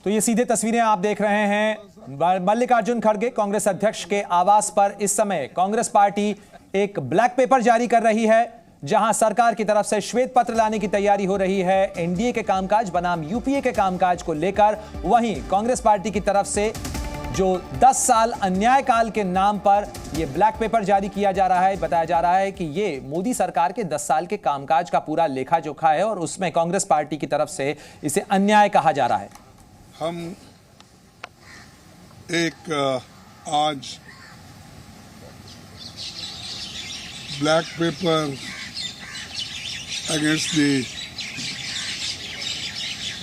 तो ये सीधे तस्वीरें आप देख रहे हैं मल्लिकार्जुन खड़गे कांग्रेस अध्यक्ष के आवास पर। इस समय कांग्रेस पार्टी एक ब्लैक पेपर जारी कर रही है जहां सरकार की तरफ से श्वेत पत्र लाने की तैयारी हो रही है एनडीए के कामकाज बनाम यूपीए के कामकाज को लेकर। वहीं कांग्रेस पार्टी की तरफ से जो 10 साल अन्याय काल के नाम पर यह ब्लैक पेपर जारी किया जा रहा है, बताया जा रहा है कि ये मोदी सरकार के 10 साल के कामकाज का पूरा लेखा जोखा है और उसमें कांग्रेस पार्टी की तरफ से इसे अन्याय कहा जा रहा है। हम एक आज black pepper against the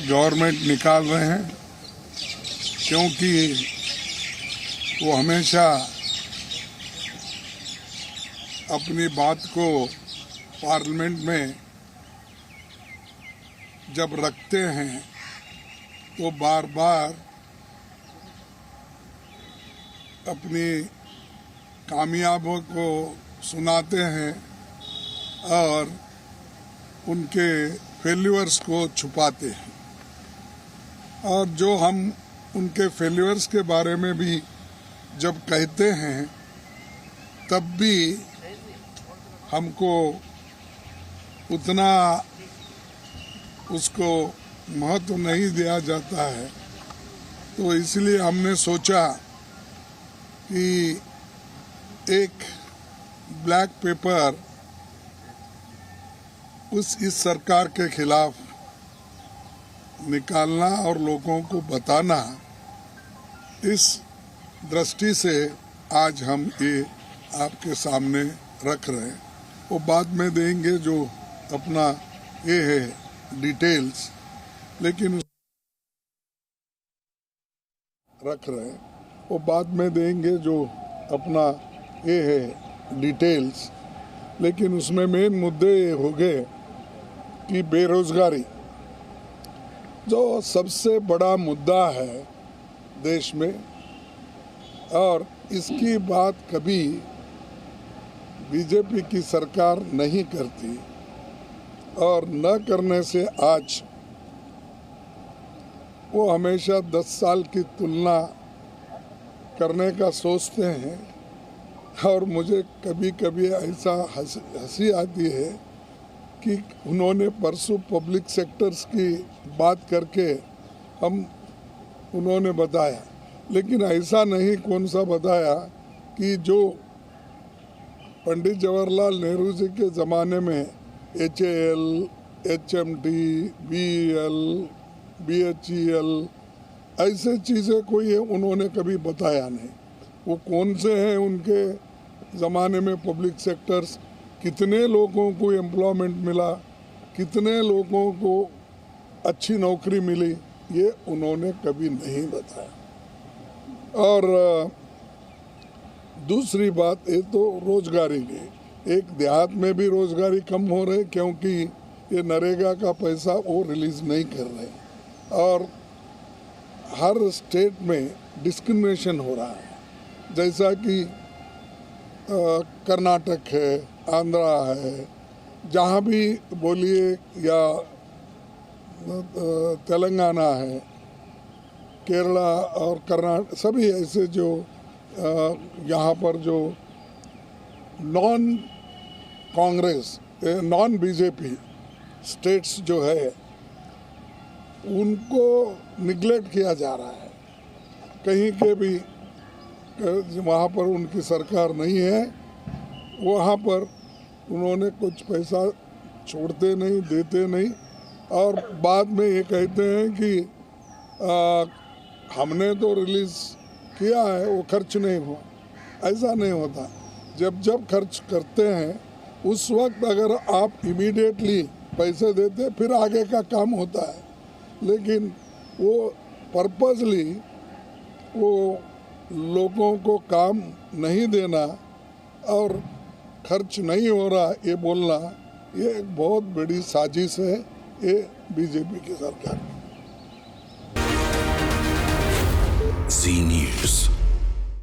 government निकाल रहे हैं क्योंकि वो हमेशा अपनी बात को पार्लियामेंट में जब रखते हैं तो बार बार अपनी कामयाबियों को सुनाते हैं और उनके फेल्यूर्स को छुपाते हैं। और जो हम उनके फेल्यूर्स के बारे में भी जब कहते हैं तब भी हमको उतना उसको महत्व नहीं दिया जाता है। तो इसलिए हमने सोचा कि एक ब्लैक पेपर इस सरकार के खिलाफ निकालना और लोगों को बताना, इस दृष्टि से आज हम ये आपके सामने रख रहे हैं। वो बाद में देंगे जो अपना ये है डिटेल्स, लेकिन रख रहे हैं वो बाद में देंगे जो अपना ये है डिटेल्स, लेकिन उसमें मेन मुद्दे ये हो गए कि बेरोजगारी जो सबसे बड़ा मुद्दा है देश में, और इसकी बात कभी बीजेपी की सरकार नहीं करती और न करने से आज वो हमेशा 10 साल की तुलना करने का सोचते हैं। और मुझे कभी कभी ऐसा हंसी आती है कि उन्होंने परसों पब्लिक सेक्टर्स की बात करके उन्होंने बताया, लेकिन ऐसा नहीं कौन सा बताया कि जो पंडित जवाहरलाल नेहरू जी के ज़माने में HAL, HMT, BEL, BHEL ऐसे चीज़ें कोई है उन्होंने कभी बताया नहीं। वो कौन से हैं उनके ज़माने में पब्लिक सेक्टर्स, कितने लोगों को एम्प्लॉयमेंट मिला, कितने लोगों को अच्छी नौकरी मिली, ये उन्होंने कभी नहीं बताया। और दूसरी बात ये तो रोजगारी की, एक देहात में भी रोजगारी कम हो रही क्योंकि ये नरेगा का पैसा वो रिलीज नहीं कर रहे और हर स्टेट में डिस्क्रिमिनेशन हो रहा है। जैसा कि कर्नाटक है, आंध्रा है, जहाँ भी बोलिए, या तेलंगाना है, केरला और कर्नाटक, सभी ऐसे जो यहाँ पर जो non Congress non BJP states जो है उनको निगलेक्ट किया जा रहा है। कहीं के भी वहाँ पर उनकी सरकार नहीं है, वहाँ पर उन्होंने कुछ पैसा छोड़ते नहीं, देते नहीं, और बाद में ये कहते हैं कि हमने तो रिलीज़ किया है, वो खर्च नहीं हुआ। ऐसा नहीं होता। जब खर्च करते हैं उस वक्त अगर आप इमीडिएटली पैसे देते फिर आगे का काम होता है, लेकिन वो पर्पसली वो लोगों को काम नहीं देना और खर्च नहीं हो रहा ये बोलना, ये एक बहुत बड़ी साजिश है ये बीजेपी की सरकार की। जी न्यूज़।